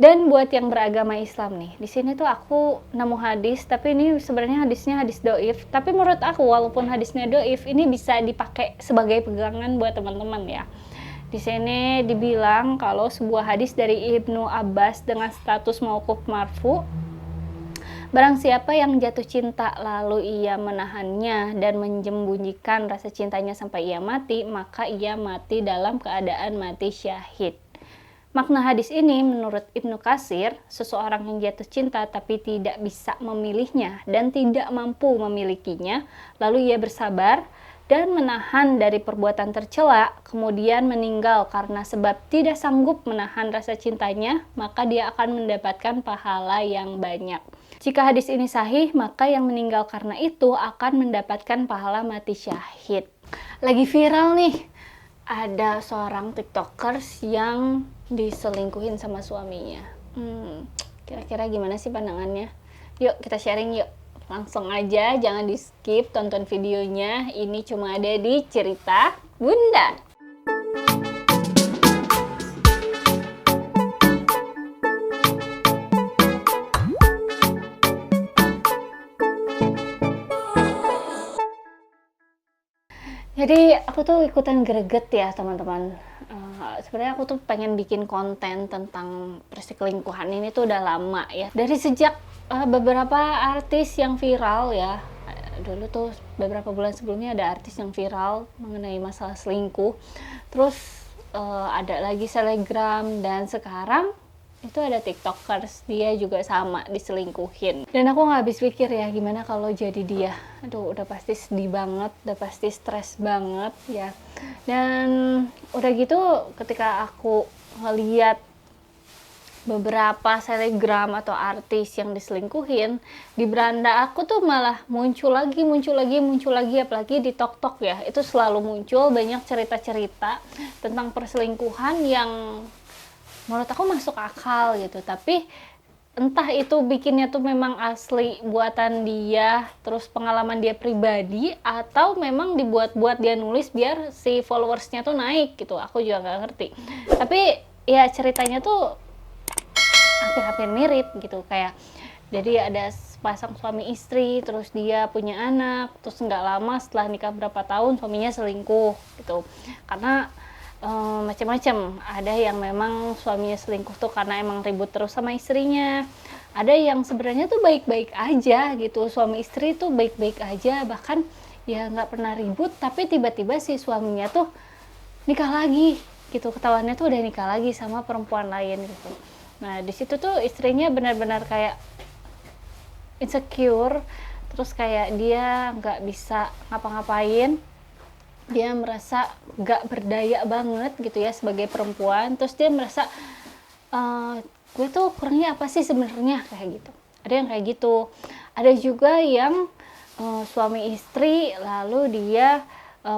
Dan buat yang beragama Islam nih, di sini tuh aku nemu hadis, tapi ini sebenarnya hadisnya hadis doif. Tapi menurut aku walaupun hadisnya doif, ini bisa dipakai sebagai pegangan buat teman-teman ya. Di sini dibilang kalau sebuah hadis dari Ibnu Abbas dengan status mauquf marfu, barang siapa yang jatuh cinta lalu ia menahannya dan menyembunyikan rasa cintanya sampai ia mati, maka ia mati dalam keadaan mati syahid. Makna hadis ini menurut Ibnu Katsir, seseorang yang jatuh cinta tapi tidak bisa memilihnya dan tidak mampu memilikinya, lalu ia bersabar dan menahan dari perbuatan tercela, kemudian meninggal karena sebab tidak sanggup menahan rasa cintanya, maka dia akan mendapatkan pahala yang banyak. Jika hadis ini sahih, maka yang meninggal karena itu akan mendapatkan pahala mati syahid. Lagi viral nih, ada seorang tiktokers yang diselingkuhin sama suaminya. Kira-kira gimana sih pandangannya? Yuk kita sharing yuk. Langsung aja, jangan di skip, tonton videonya. Ini cuma ada di Cerita Bunda. Jadi aku tuh ikutan greget ya teman-teman. Sebenarnya aku tuh pengen bikin konten tentang perselingkuhan ini tuh udah lama ya. Dari sejak beberapa artis yang viral ya. Dulu tuh beberapa bulan sebelumnya ada artis yang viral mengenai masalah selingkuh. Terus ada lagi selebgram, dan sekarang itu ada tiktokers, dia juga sama diselingkuhin. Dan aku nggak habis pikir ya gimana kalau jadi dia. Aduh, udah pasti sedih banget, udah pasti stres banget ya. Dan udah gitu ketika aku ngeliat beberapa selebgram atau artis yang diselingkuhin, di beranda aku tuh malah muncul lagi, apalagi di TikTok ya. Itu selalu muncul banyak cerita-cerita tentang perselingkuhan yang menurut aku masuk akal gitu, tapi entah itu bikinnya tuh memang asli buatan dia, terus pengalaman dia pribadi, atau memang dibuat-buat dia nulis biar si followersnya tuh naik gitu, aku juga nggak ngerti. Tapi ya ceritanya tuh hampir-hampir mirip gitu, kayak jadi ada pasang suami istri, terus dia punya anak, terus nggak lama setelah nikah berapa tahun suaminya selingkuh gitu, karena macam-macam. Ada yang memang suaminya selingkuh tuh karena emang ribut terus sama istrinya. Ada yang sebenarnya tuh baik-baik aja gitu, suami istri tuh baik-baik aja, bahkan ya nggak pernah ribut, tapi tiba-tiba si suaminya tuh nikah lagi gitu, ketahuannya tuh udah nikah lagi sama perempuan lain gitu. Nah di situ tuh istrinya benar-benar kayak insecure, terus kayak dia nggak bisa ngapa-ngapain, dia merasa gak berdaya banget gitu ya sebagai perempuan. Terus dia merasa gue tuh kurangnya apa sih sebenarnya, kayak gitu. Ada yang kayak gitu. Ada juga yang suami istri lalu dia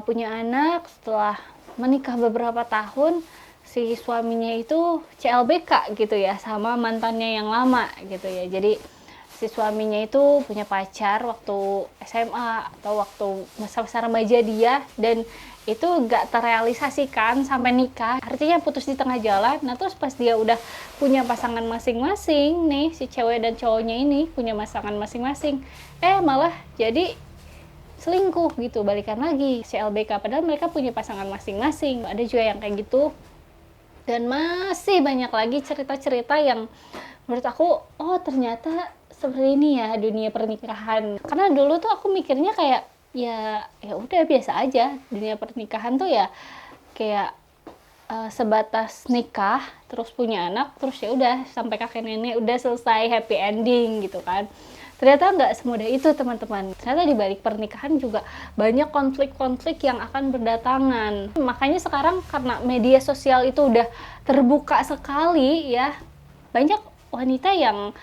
punya anak, setelah menikah beberapa tahun si suaminya itu CLBK gitu ya sama mantannya yang lama gitu ya. Jadi si suaminya itu punya pacar waktu SMA atau waktu masa-masa remaja dia, dan itu gak terrealisasikan sampai nikah, artinya putus di tengah jalan. Nah terus pas dia udah punya pasangan masing-masing nih, si cewek dan cowoknya ini punya pasangan masing-masing, malah jadi selingkuh gitu, balikan lagi si LBK, padahal mereka punya pasangan masing-masing. Ada juga yang kayak gitu, dan masih banyak lagi cerita-cerita yang menurut aku, oh ternyata seperti ini ya dunia pernikahan. Karena dulu tuh aku mikirnya kayak ya udah biasa aja, dunia pernikahan tuh ya kayak sebatas nikah terus punya anak, terus ya udah sampai kakek nenek udah selesai, happy ending gitu kan. Ternyata nggak semudah itu teman-teman. Ternyata di balik pernikahan juga banyak konflik-konflik yang akan berdatangan. Makanya sekarang karena media sosial itu udah terbuka sekali ya, banyak wanita yang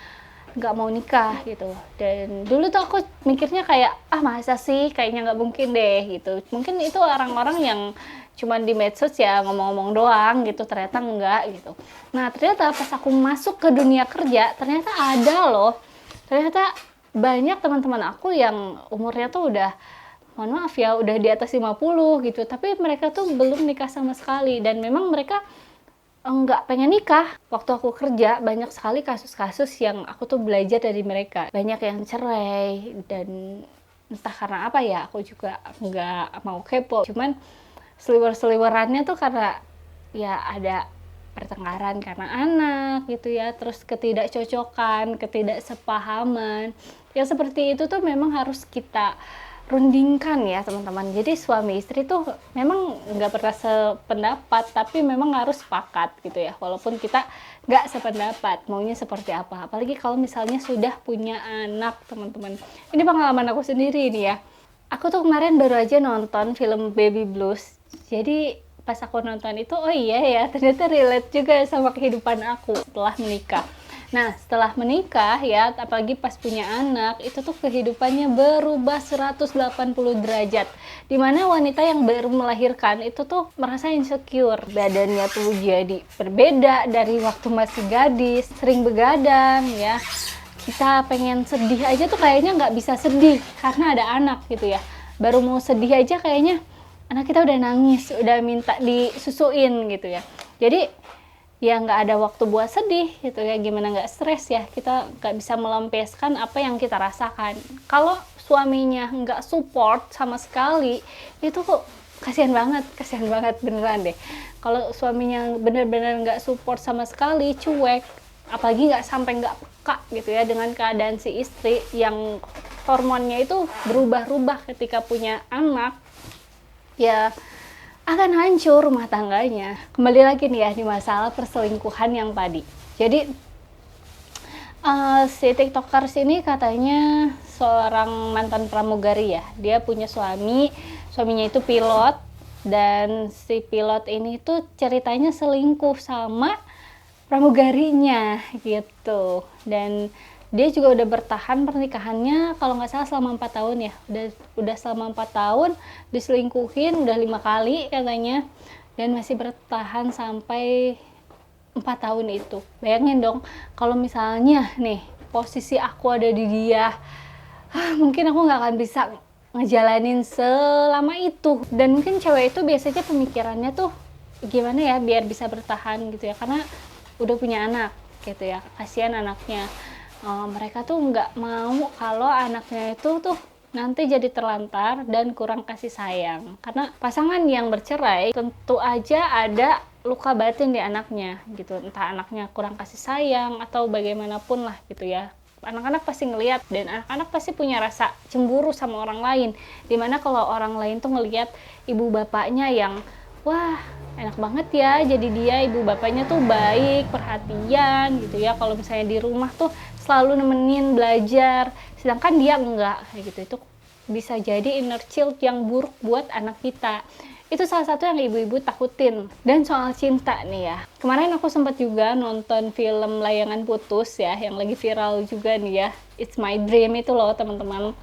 nggak mau nikah gitu. Dan dulu tuh aku mikirnya kayak masa sih, kayaknya nggak mungkin deh gitu. Mungkin itu orang-orang yang cuman di medsos ya ngomong-ngomong doang gitu, ternyata enggak gitu. Nah ternyata pas aku masuk ke dunia kerja, ternyata ada loh, ternyata banyak teman-teman aku yang umurnya tuh udah, mohon maaf ya, udah di atas 50 gitu, tapi mereka tuh belum nikah sama sekali. Dan memang mereka nggak pengen nikah. Waktu aku kerja banyak sekali kasus-kasus yang aku tuh belajar dari mereka. Banyak yang cerai dan entah karena apa ya, aku juga nggak mau kepo. Cuman seliwer-seliwerannya tuh karena ya ada pertengkaran karena anak gitu ya, terus ketidakcocokan, ketidaksepahaman. Yang seperti itu tuh memang harus kita rundingkan ya teman-teman. Jadi suami istri tuh memang nggak pernah sependapat, tapi memang harus sepakat gitu ya. Walaupun kita nggak sependapat, maunya seperti apa. Apalagi kalau misalnya sudah punya anak teman-teman. Ini pengalaman aku sendiri nih ya. Aku tuh kemarin baru aja nonton film Baby Blues. Jadi pas aku nonton itu, oh iya ya, ternyata relate juga sama kehidupan aku setelah menikah. Nah, setelah menikah ya, apalagi pas punya anak, itu tuh kehidupannya berubah 180 derajat. Dimana wanita yang baru melahirkan itu tuh merasa insecure. Badannya tuh jadi berbeda dari waktu masih gadis, sering begadang ya. Kita pengen sedih aja tuh kayaknya nggak bisa sedih karena ada anak gitu ya. Baru mau sedih aja kayaknya anak kita udah nangis, udah minta disusuin gitu ya. Jadi ya nggak ada waktu buat sedih gitu ya, gimana nggak stres ya, kita nggak bisa melampiaskan apa yang kita rasakan. Kalau suaminya nggak support sama sekali, itu kok kasihan banget beneran deh. Kalau suaminya bener-bener nggak support sama sekali, cuek, apalagi nggak peka gitu ya dengan keadaan si istri yang hormonnya itu berubah-ubah ketika punya anak, ya akan hancur rumah tangganya. Kembali lagi nih ya di masalah perselingkuhan yang tadi. Jadi si tiktokers ini katanya seorang mantan pramugari ya. Dia punya suaminya itu pilot, dan si pilot ini tuh ceritanya selingkuh sama pramugarinya gitu. Dan dia juga udah bertahan pernikahannya kalau nggak salah selama 4 tahun ya, udah selama 4 tahun diselingkuhin udah 5 kali katanya, dan masih bertahan sampai 4 tahun itu. Bayangin dong kalau misalnya nih posisi aku ada di dia, mungkin aku nggak akan bisa ngejalanin selama itu. Dan mungkin cewek itu biasanya pemikirannya tuh gimana ya biar bisa bertahan gitu ya, karena udah punya anak gitu ya, kasihan anaknya. Mereka tuh nggak mau kalau anaknya itu tuh nanti jadi terlantar dan kurang kasih sayang. Karena pasangan yang bercerai tentu aja ada luka batin di anaknya gitu, entah anaknya kurang kasih sayang atau bagaimanapun lah gitu ya. Anak-anak pasti ngelihat, dan anak-anak pasti punya rasa cemburu sama orang lain, dimana kalau orang lain tuh ngelihat ibu bapaknya yang wah enak banget ya, jadi dia ibu bapaknya tuh baik, perhatian gitu ya, kalau misalnya di rumah tuh selalu nemenin belajar, sedangkan dia enggak kayak gitu. Itu bisa jadi inner child yang buruk buat anak kita. Itu salah satu yang ibu-ibu takutin. Dan soal cinta nih ya, kemarin aku sempat juga nonton film Layangan Putus ya, yang lagi viral juga nih ya, It's My Dream itu loh teman-teman.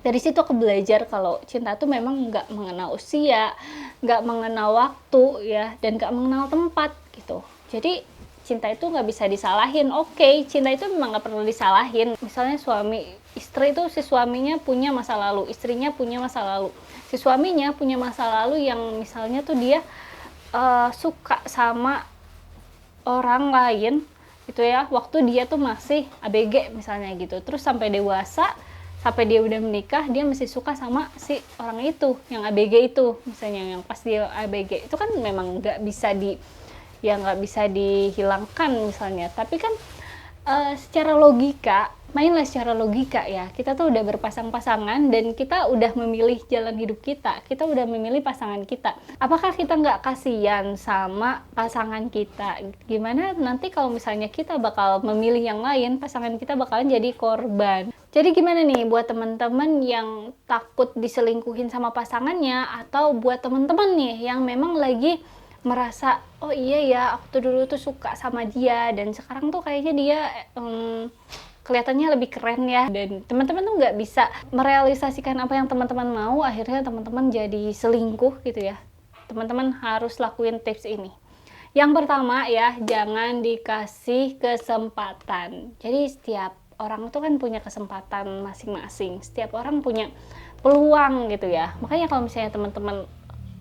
Dari situ aku belajar kalau cinta tuh memang nggak mengenal usia, nggak mengenal waktu ya, dan nggak mengenal tempat gitu. Jadi cinta itu nggak bisa disalahin. Oke, cinta itu memang nggak perlu disalahin. Misalnya suami istri itu, si suaminya punya masa lalu, istrinya punya masa lalu. Si suaminya punya masa lalu yang misalnya tuh dia suka sama orang lain gitu ya, waktu dia tuh masih ABG misalnya gitu. Terus sampai dewasa, sampai dia udah menikah, dia masih suka sama si orang itu yang ABG itu misalnya, yang pas dia ABG itu kan memang nggak bisa dihilangkan misalnya. Tapi kan secara logika, mainlah secara logika ya, kita tuh udah berpasang-pasangan dan kita udah memilih jalan hidup kita udah memilih pasangan kita. Apakah kita nggak kasihan sama pasangan kita? Gimana nanti kalau misalnya kita bakal memilih yang lain, pasangan kita bakalan jadi korban. Jadi gimana nih buat teman-teman yang takut diselingkuhin sama pasangannya, atau buat teman-teman nih yang memang lagi merasa oh iya ya aku tuh dulu tuh suka sama dia dan sekarang tuh kayaknya dia kelihatannya lebih keren ya, dan teman-teman tuh nggak bisa merealisasikan apa yang teman-teman mau, akhirnya teman-teman jadi selingkuh gitu ya. Teman-teman harus lakuin tips ini. Yang pertama ya, jangan dikasih kesempatan. Jadi setiap orang tuh kan punya kesempatan masing-masing, setiap orang punya peluang gitu ya. Makanya kalau misalnya teman-teman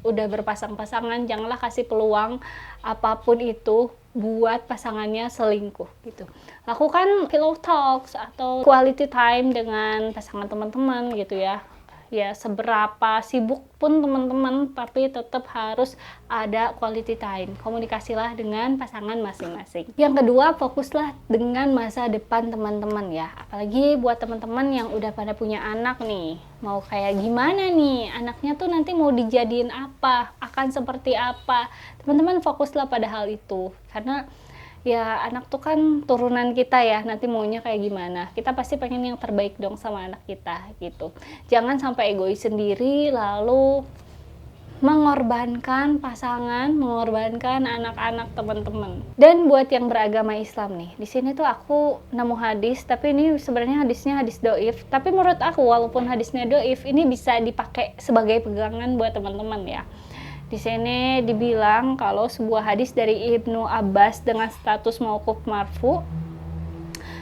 udah berpasang-pasangan, janganlah kasih peluang apapun itu buat pasangannya selingkuh gitu. Lakukan pillow talks atau quality time dengan pasangan teman-teman gitu ya. Ya seberapa sibuk pun teman-teman, tapi tetap harus ada quality time. Komunikasilah dengan pasangan masing-masing. Yang kedua, fokuslah dengan masa depan teman-teman ya. Apalagi buat teman-teman yang udah pada punya anak nih. Mau kayak gimana nih? Anaknya tuh nanti mau dijadiin apa? Akan seperti apa? Teman-teman fokuslah pada hal itu. Karena ya anak tuh kan turunan kita ya, nanti maunya kayak gimana. Kita pasti pengen yang terbaik dong sama anak kita gitu. Jangan sampai egois sendiri lalu mengorbankan pasangan, mengorbankan anak-anak teman-teman. Dan buat yang beragama Islam nih, di sini tuh aku nemu hadis, tapi ini sebenarnya hadisnya hadis doif. Tapi menurut aku walaupun hadisnya doif, ini bisa dipakai sebagai pegangan buat teman-teman ya. Di sini dibilang kalau sebuah hadis dari Ibnu Abbas dengan status mauquf marfu,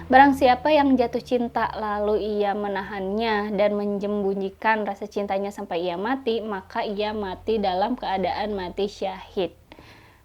barang siapa yang jatuh cinta lalu ia menahannya dan menjembunyikan rasa cintanya sampai ia mati, maka ia mati dalam keadaan mati syahid.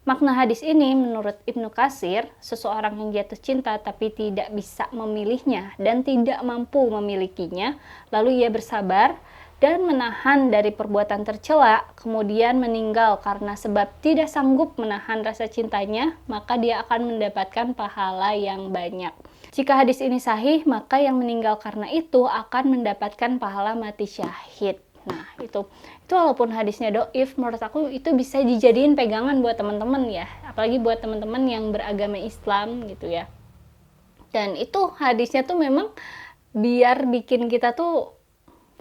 Makna hadis ini menurut Ibnu Katsir, seseorang yang jatuh cinta tapi tidak bisa memilihnya dan tidak mampu memilikinya, lalu ia bersabar dan menahan dari perbuatan tercela, kemudian meninggal karena sebab tidak sanggup menahan rasa cintanya, maka dia akan mendapatkan pahala yang banyak. Jika hadis ini sahih, maka yang meninggal karena itu akan mendapatkan pahala mati syahid. Nah, itu walaupun hadisnya doif, menurut aku itu bisa dijadiin pegangan buat teman-teman ya, apalagi buat teman-teman yang beragama Islam gitu ya. Dan itu hadisnya tuh memang biar bikin kita tuh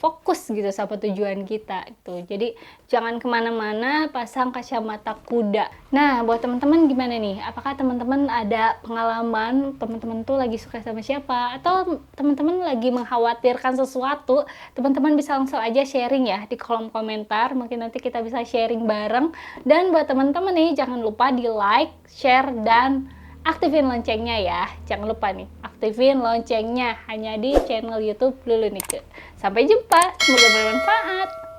fokus gitu sama tujuan kita itu. Jadi jangan kemana-mana, pasang kacamata kuda. Nah, buat teman-teman gimana nih? Apakah teman-teman ada pengalaman teman-teman tuh lagi suka sama siapa? Atau teman-teman lagi mengkhawatirkan sesuatu? Teman-teman bisa langsung aja sharing ya di kolom komentar. Mungkin nanti kita bisa sharing bareng. Dan buat teman-teman nih, jangan lupa di like, share, dan aktifin loncengnya ya. Jangan lupa nih, aktifin loncengnya hanya di channel YouTube Lulu Nike. Sampai jumpa, semoga bermanfaat.